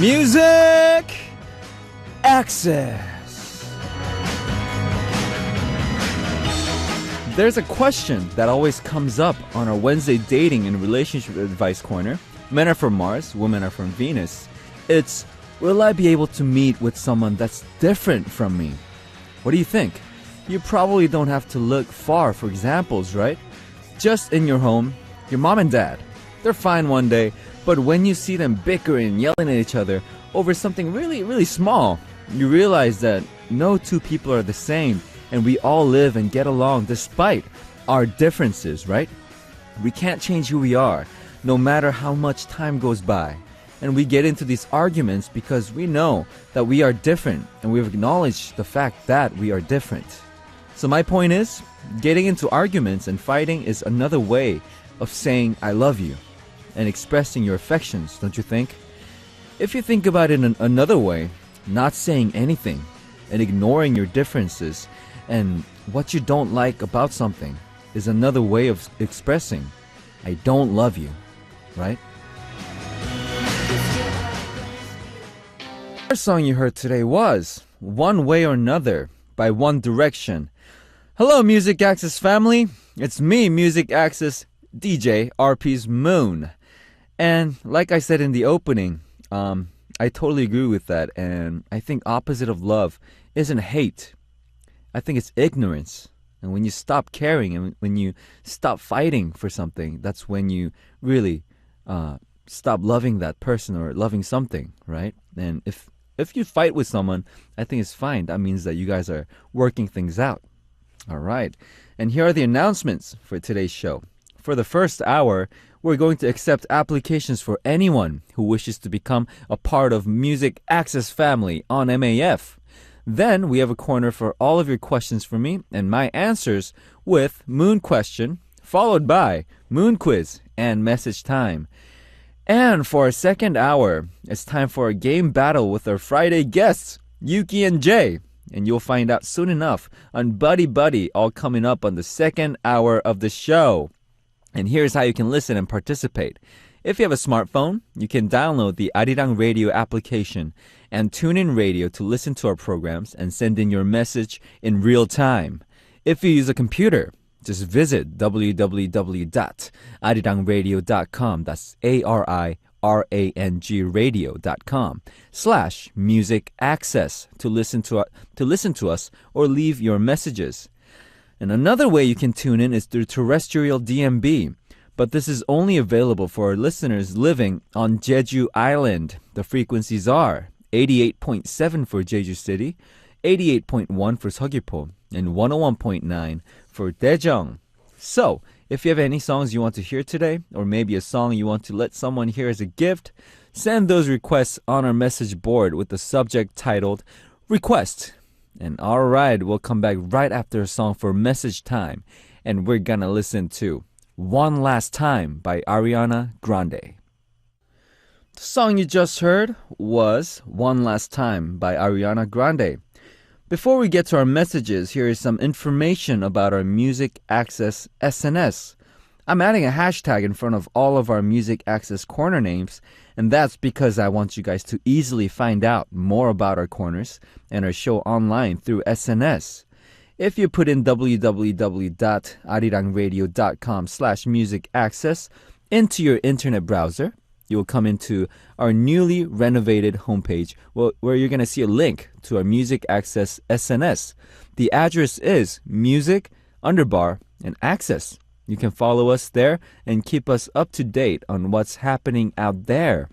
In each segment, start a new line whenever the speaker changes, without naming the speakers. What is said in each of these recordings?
Music Access. There's a question that always comes up on our Wednesday dating and relationship advice corner. Men are from Mars, women are from Venus. It's, will I be able to meet with someone that's different from me? What do you think? You probably don't have to look far for examples, right? Just in your home, your mom and dad. They're fine one day, but when you see them bickering and yelling at each other over something really, really small, you realize that no two people are the same, and we all live and get along despite our differences, right? We can't change who we are, no matter how much time goes by. And we get into these arguments because we know that we are different, and we've acknowledged the fact that we are different. So my point is, getting into arguments and fighting is another way of saying I love you and expressing your affections, don't you think? If you think about it in another way, not saying anything and ignoring your differences and what you don't like about something is another way of expressing I don't love you, right? The first song you heard today was One Way or Another by One Direction. Hello, Music Access family. It's me, Music Access DJ RP's Moon. And like I said in the opening, I totally agree with that. And I think opposite of love isn't hate. I think it's ignorance. And when you stop caring and when you stop fighting for something, that's when you really stop loving that person or loving something, right? And if you fight with someone, I think it's fine. That means that you guys are working things out. All right. And here are the announcements for today's show. For the first hour, we're going to accept applications for anyone who wishes to become a part of Music Access family on MAF. Then we have a corner for all of your questions for me and my answers with Moon Question, followed by Moon Quiz and Message Time. And for our second hour, it's time for a game battle with our Friday guests, Yuki and Jay. And you'll find out soon enough on Buddy Buddy, all coming up on the second hour of the show. And here's how you can listen and participate. If you have a smartphone, you can download the Arirang Radio application and tune in radio to listen to our programs and send in your message in real time. If you use a computer, just visit www.arirangradio.com. That's ARIRANG radio.com/music access to listen to us or leave your messages. And another way you can tune in is through terrestrial DMB, but this is only available for our listeners living on Jeju Island. The frequencies are 88.7 for Jeju City, 88.1 for Seogwipo, and 101.9 for Daejeong. So, if you have any songs you want to hear today, or maybe a song you want to let someone hear as a gift, send those requests on our message board with the subject titled Request. And alright, we'll come back right after a song for Message Time, and we're gonna listen to One Last Time by Ariana Grande. The song you just heard was One Last Time by Ariana Grande. Before we get to our messages, here is some information about our Music Access SNS. I'm adding a hashtag in front of all of our Music Access corner names, and that's because I want you guys to easily find out more about our corners and our show online through SNS. If you put in www.arirangradio.com/musicaccess into your internet browser, you will come into our newly renovated homepage where you're going to see a link to our Music Access SNS. The address is music and access. You can follow us there and keep us up to date on what's happening out there.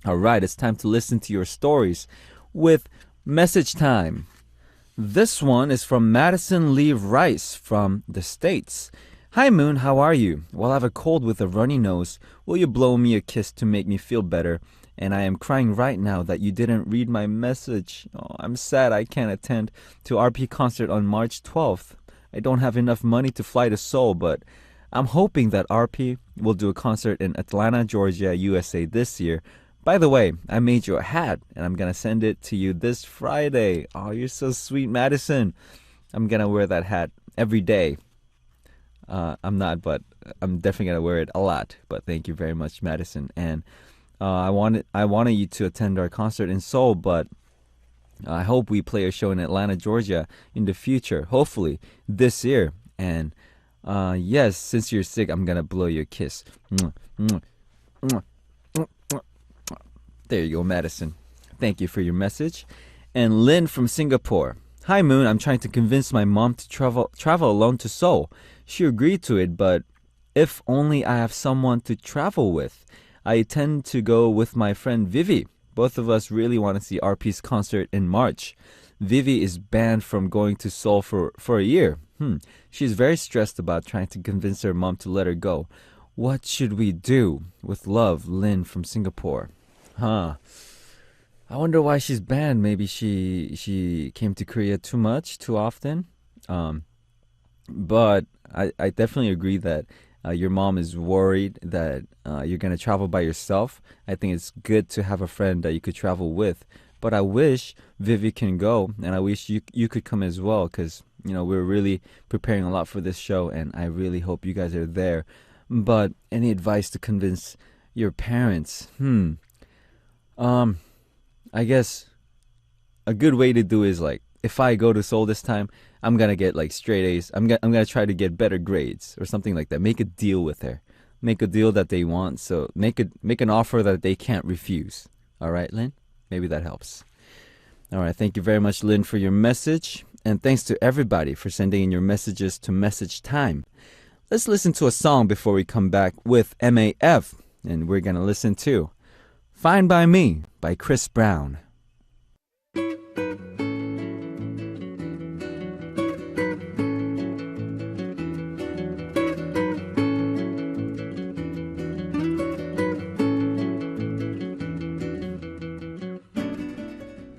All right, it's time to listen to your stories with Message Time. This one is from Madison Lee Rice from the States. Hi Moon, how are you? Well, I have a cold with a runny nose. Will you blow me a kiss to make me feel better? And I am crying right now that you didn't read my message. Oh, I'm sad I can't attend to RP concert on March 12th. I don't have enough money to fly to Seoul, but I'm hoping that RP will do a concert in Atlanta, Georgia, USA this year. By the way, I made you a hat, and I'm going to send it to you this Friday. Oh, you're so sweet, Madison. I'm going to wear that hat every day. I'm not, but I'm definitely going to wear it a lot. But thank you very much, Madison. And I wanted you to attend our concert in Seoul, but I hope we play a show in Atlanta, Georgia in the future, hopefully this year. And yes, since you're sick, I'm gonna blow you a kiss. Mwah, mwah, mwah, mwah, mwah. There you go, Madison. Thank you for your message. And Lynn from Singapore. Hi Moon, I'm trying to convince my mom to travel alone to Seoul. She agreed to it, but if only I have someone to travel with. I tend to go with my friend Vivi. Both of us really want to see RP's concert in March. Vivi is banned from going to Seoul for a year. She's very stressed about trying to convince her mom to let her go. What should we do? With love, Lynn from Singapore. I wonder why she's banned. Maybe she came to Korea too much, too often. But I definitely agree that your mom is worried that you're going to travel by yourself. I think it's good to have a friend that you could travel with. But I wish Vivi can go, and I wish you could come as well, because we're really preparing a lot for this show, and I really hope you guys are there. But any advice to convince your parents? I guess a good way to do is, like, if I go to Seoul this time, I'm gonna get like straight A's. I'm gonna try to get better grades or something like that. Make a deal with her. Make a deal that they want. So make an offer that they can't refuse. All right, Lynn? Maybe that helps. All right, thank you very much, Lynn, for your message. And thanks to everybody for sending in your messages to Message Time. Let's listen to a song before we come back with MAF. And we're gonna listen to Fine by Me by Chris Brown.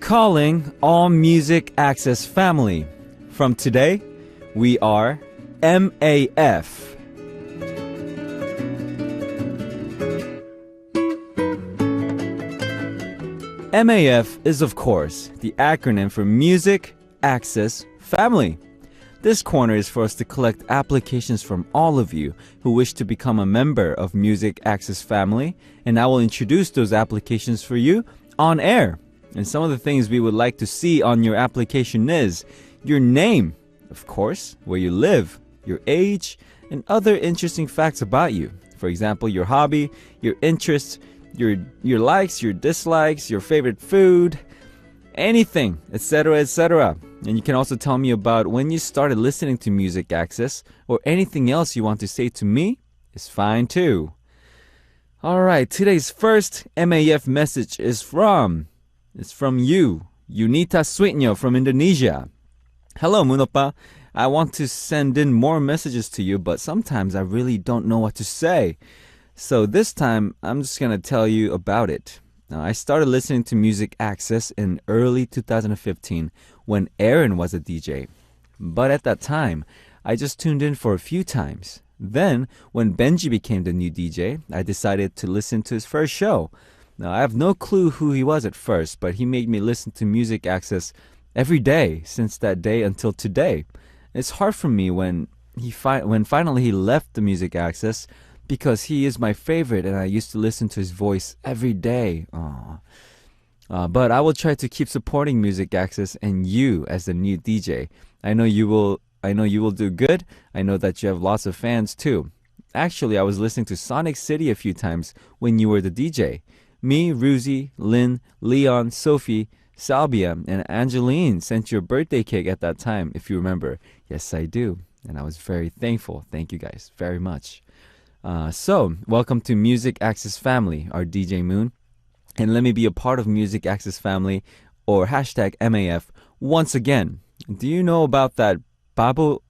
Calling all Music Access family. From today, we are MAF. MAF is, of course, the acronym for Music Access Family. This corner is for us to collect applications from all of you who wish to become a member of Music Access Family, and I will introduce those applications for you on air. And some of the things we would like to see on your application is your name, of course, where you live, your age, and other interesting facts about you. For example, your hobby, your interests, your likes, your dislikes, your favorite food, anything, etc., etc. And you can also tell me about when you started listening to Music Access, or anything else you want to say to me is fine too. All right, today's first MAF message is from you, Yunita Sweetnyo from Indonesia. Hello, Moon Oppa. I want to send in more messages to you, but sometimes I really don't know what to say. So this time, I'm just going to tell you about it. Now, I started listening to Music Access in early 2015 when Aaron was a DJ. But at that time, I just tuned in for a few times. Then, when Benji became the new DJ, I decided to listen to his first show. Now, I have no clue who he was at first, but he made me listen to Music Access every day since that day until today. It's hard for me when finally he left the Music Access, because he is my favorite and I used to listen to his voice every day. But I will try to keep supporting Music Access and you as the new DJ. I know you will do good. I know that you have lots of fans too. Actually, I was listening to Sonic City a few times when you were the DJ. Me, Ruzi, Lynn, Leon, Sophie, Salbia, and Angeline sent you a birthday cake at that time, if you remember. Yes, I do. And I was very thankful. Thank you guys very much. So, welcome to Music Access Family, our DJ Moon. And let me be a part of Music Access Family, or hashtag MAF, once again. Do you know that Babo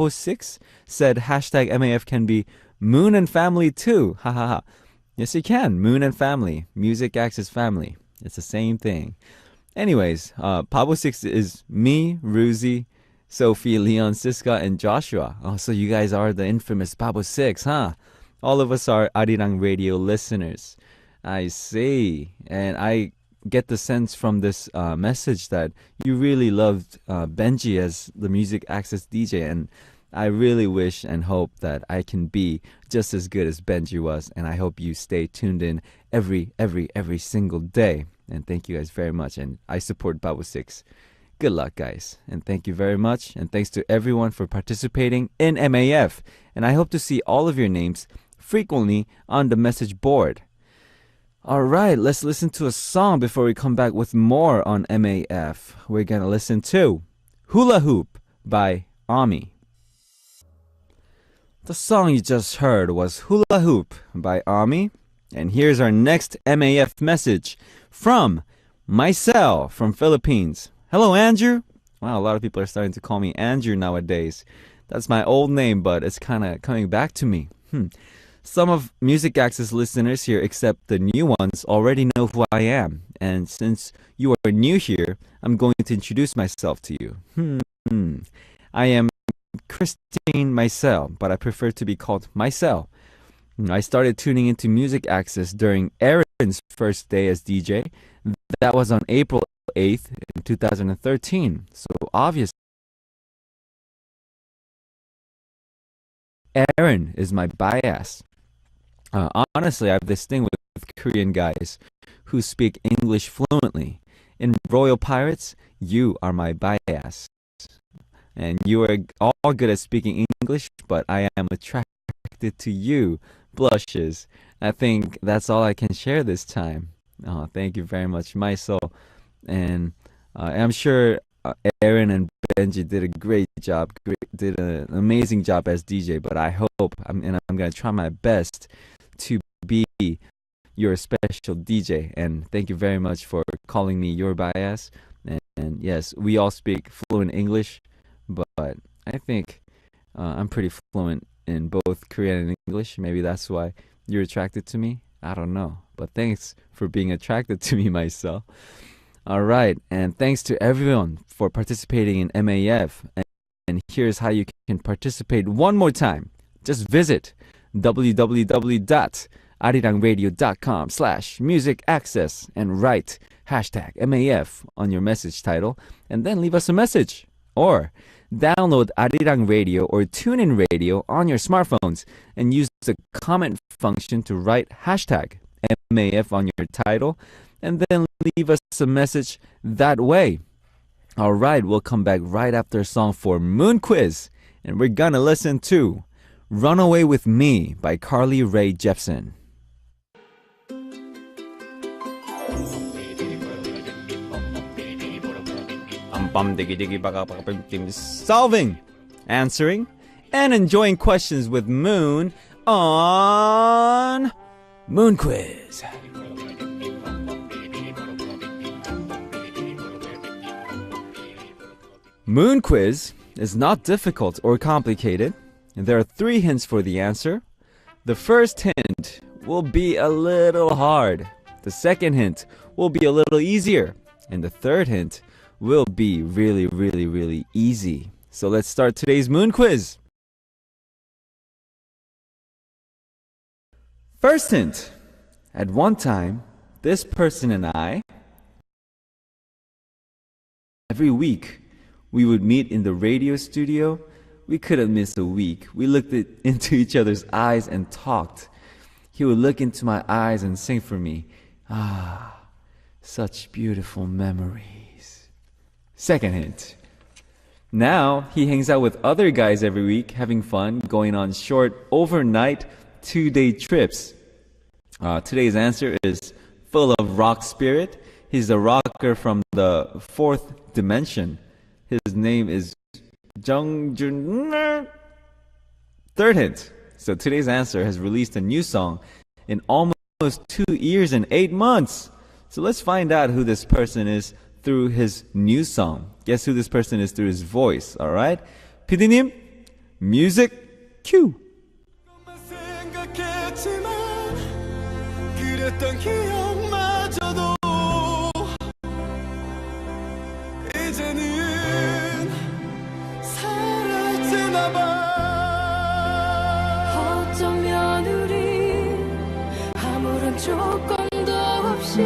6 said hashtag MAF can be Moon and Family too? Ha ha ha. Yes, you can. Moon and Family. Music Access Family. It's the same thing. Anyways, Pabo 6 is me, Ruzi, Sophie, Leon, Siska, and Joshua. Oh, so you guys are the infamous Pabo 6, huh? All of us are Arirang Radio listeners. I see. And I get the sense from this message that you really loved Benji as the Music Access DJ. And I really wish and hope that I can be just as good as Benji was. And I hope you stay tuned in every single day. And thank you guys very much. And I support Babu 6. Good luck, guys. And thank you very much. And thanks to everyone for participating in MAF. And I hope to see all of your names frequently on the message board. All right, let's listen to a song before we come back with more on MAF. We're going to listen to Hula Hoop by Ami. The song you just heard was Hula Hoop by Ami. And here's our next MAF message from Mycel from Philippines. Hello, Andrew. Wow, a lot of people are starting to call me Andrew nowadays. That's my old name, but it's kind of coming back to me. Some of Music Access listeners here, except the new ones, already know who I am. And since you are new here, I'm going to introduce myself to you. I am Christine Mycel, but I prefer to be called Mycel. I started tuning into Music Access during Aaron's first day as DJ. That was on April 8th in 2013. So obviously, Aaron is my bias. Honestly, I have this thing with Korean guys who speak English fluently. In Royal Pirates, you are my bias. And you are all good at speaking English, but I am attracted to you. Blushes. I think that's all I can share this time. Thank you very much, Mycel. And I'm sure Aaron and Benji did a great job, did an amazing job as DJ, but I hope, I'm going to try my best to be your special DJ. And thank you very much for calling me your bias. And yes, we all speak fluent English, but I think I'm pretty fluent in both Korean and English. Maybe that's why you're attracted to me. I don't know. But thanks for being attracted to me, Mycel. All right. And thanks to everyone for participating in MAF. And here's how you can participate one more time. Just visit www.arirangradio.com/musicaccess and write #MAF on your message title and then leave us a message. Or download Arirang Radio or TuneIn Radio on your smartphones and use the comment function to write #MAF on your title and then leave us a message that way. All right, we'll come back right after a song for Moon Quiz, and we're gonna listen to Run Away With Me by Carly Rae Jepsen. Solving, answering, and enjoying questions with Moon on Moon Quiz. Moon Quiz is not difficult or complicated. There are 3 hints for the answer. The first hint will be a little hard. The second hint will be a little easier. And the third hint will be really easy. So let's start today's Moon Quiz. First hint. At one time, this person and I, every week, we would meet in the radio studio. We couldn't miss a week. We looked into each other's eyes and talked. He would look into my eyes and sing for me. Ah, such beautiful memories. Second hint. Now, he hangs out with other guys every week, having fun, going on short, overnight, 2-day trips. Today's answer is full of rock spirit. He's a rocker from the 4th dimension. His name is Jung Jun. Third hint. So today's answer has released a new song in almost 2 years and 8 months. So let's find out who this person is through his new song. Guess who this person is through his voice, alright? PD님, music cue.
어쩌면 우리 아무런 조건도 없이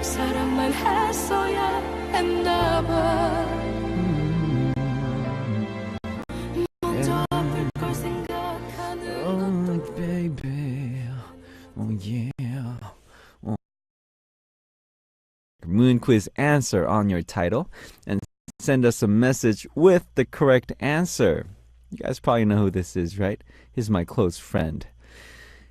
사랑만 했어야 했나봐. 먼저 아플 걸 생각하는
Oh, baby, oh yeah. Moon Quiz answer on your title and send us a message with the correct answer. You guys probably know who this is, right? He's my close friend.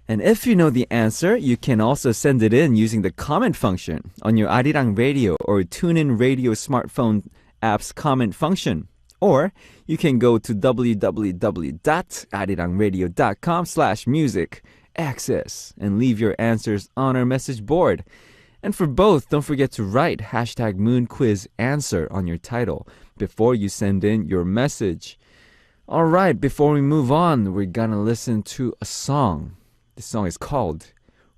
And if you know the answer, you can also send it in using the comment function on your Arirang Radio or TuneIn Radio smartphone app's comment function. Or you can go to www.arirangradio.com/music access and leave your answers on our message board. And for both, don't forget to write #MoonQuizAnswer on your title before you send in your message. All right, before we move on, we're gonna listen to a song. This song is called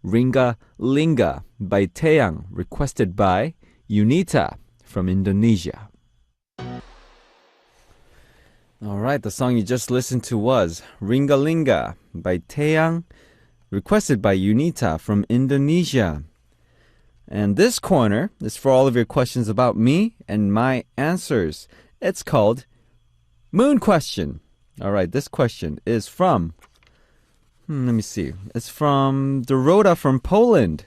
Ringa Linga by Taeyang, requested by Unita from Indonesia. All right, the song you just listened to was Ringa Linga by Taeyang, requested by Unita from Indonesia. And this corner is for all of your questions about me and my answers. It's called Moon Question. All right, this question is from, let me see. It's from Dorota from Poland.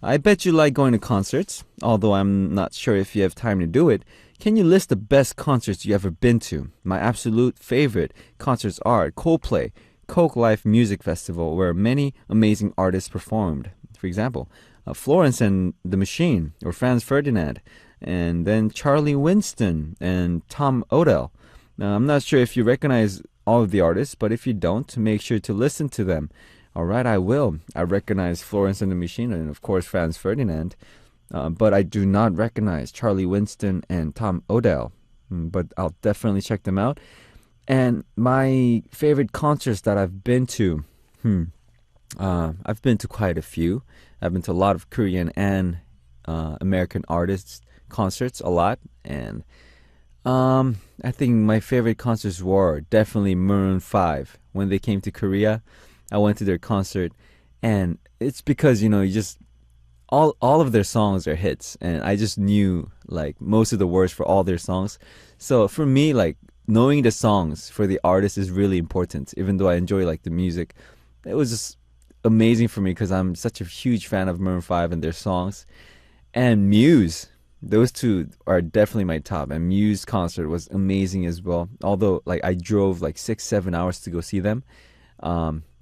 I bet you like going to concerts, although I'm not sure if you have time to do it. Can you list the best concerts you ever been to? My absolute favorite concerts are Coldplay, Coke Life Music Festival, where many amazing artists performed. For example, Florence and the Machine, or Franz Ferdinand, and then Charlie Winston and Tom Odell. Now, I'm not sure if you recognize all of the artists, but if you don't, make sure to listen to them. All right, I will. I recognize Florence and the Machine and, of course, Franz Ferdinand, but I do not recognize Charlie Winston and Tom Odell, but I'll definitely check them out. And my favorite concerts that I've been to, I've been to quite a few. I've been to a lot of Korean and American artists concerts, a lot. And I think my favorite concerts were definitely Maroon 5. When they came to Korea, I went to their concert. And it's because, you just, all of their songs are hits. And I just knew, like, most of the words for all their songs. So for me, like, knowing the songs for the artist is really important. Even though I enjoy, like, the music, it was just amazing for me because I'm such a huge fan of Maroon 5 and their songs. And Muse, those two are definitely my top. And Muse concert was amazing as well. Although, like, I drove like 6-7 hours to go see them,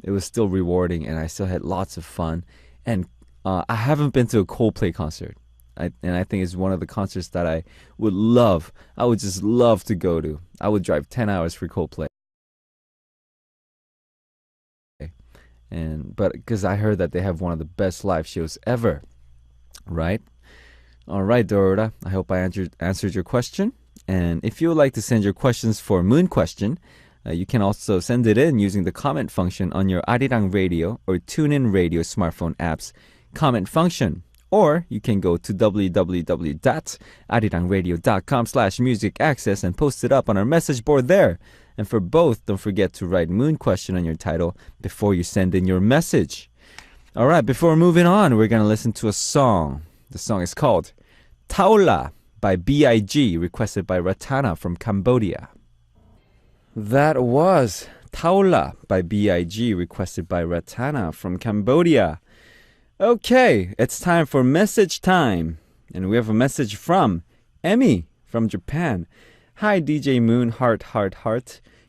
it was still rewarding and I still had lots of fun. And I haven't been to a Coldplay concert. And I think it's one of the concerts that I would just love to go to. I would drive 10 hours for Coldplay. But because I heard that they have one of the best live shows ever, right? All right, Dorota, I hope I answered your question. And if you would like to send your questions for Moon Question, you can also send it in using the comment function on your Arirang Radio or TuneIn Radio smartphone app's comment function. Or you can go to www.arirangradio.com/music access and post it up on our message board there. And for both, don't forget to write Moon Question on your title before you send in your message. All right, before moving on, we're going to listen to a song. The song is called Taola by B.I.G., requested by Ratana from Cambodia. That was Taola by B.I.G., requested by Ratana from Cambodia. Okay, it's time for message time. And we have a message from Emmy from Japan. Hi, DJ Moon, heart.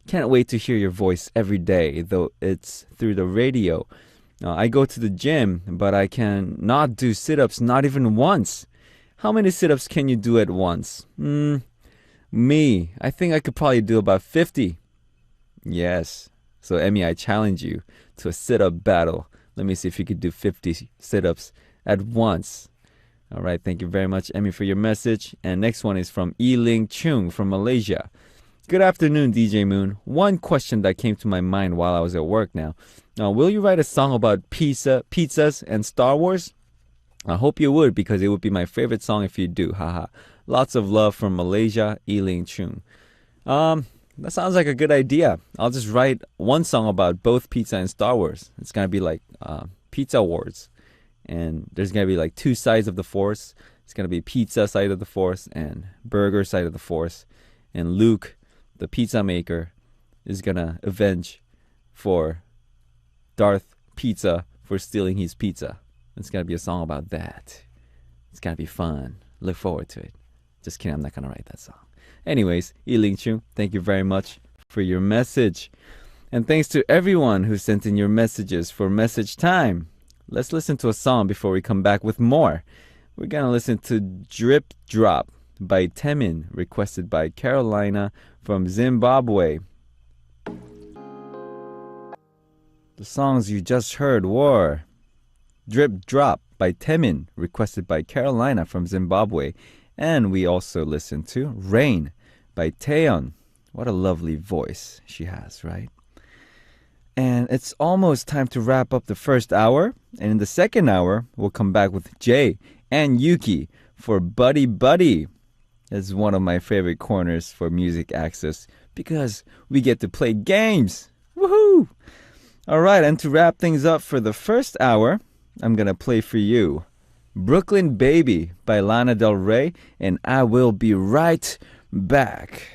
Can't wait to hear your voice every day, though it's through the radio. I go to the gym, but I can not do sit-ups, not even once. How many sit-ups can you do at once? Me, I think I could probably do about 50. Yes. So, Emmy, I challenge you to a sit-up battle. Let me see if you could do 50 sit-ups at once. All right, thank you very much, Emmy, for your message. And next one is from Ling Chung from Malaysia. Good afternoon, DJ Moon. One question that came to my mind while I was at work now. Will you write a song about pizzas, and Star Wars? I hope you would, because it would be my favorite song if you do. Haha. Lots of love from Malaysia, Ling Chung. That sounds like a good idea. I'll just write one song about both pizza and Star Wars. It's going to be like Pizza Wars. And there's going to be like two sides of the Force. It's going to be pizza side of the Force and burger side of the Force. And Luke, the pizza maker, is going to avenge for Darth Pizza for stealing his pizza. It's going to be a song about that. It's going to be fun. Look forward to it. Just kidding, I'm not gonna write that song. Anyways, Yiling Chu, thank you very much for your message. And thanks to everyone who sent in your messages for message time. Let's listen to a song before we come back with more. We're gonna listen to Drip Drop by Temin, requested by Carolina from Zimbabwe. The songs you just heard were Drip Drop by Temin, requested by Carolina from Zimbabwe. And we also listened to Rain by Taeyeon. What a lovely voice she has, right? And it's almost time to wrap up the first hour. And in the second hour, we'll come back with Jay and Yuki for Buddy Buddy. It's one of my favorite corners for Music Access because we get to play games. Woohoo! All right, and to wrap things up for the first hour, I'm going to play for you Brooklyn Baby by Lana Del Rey, and I will be right back.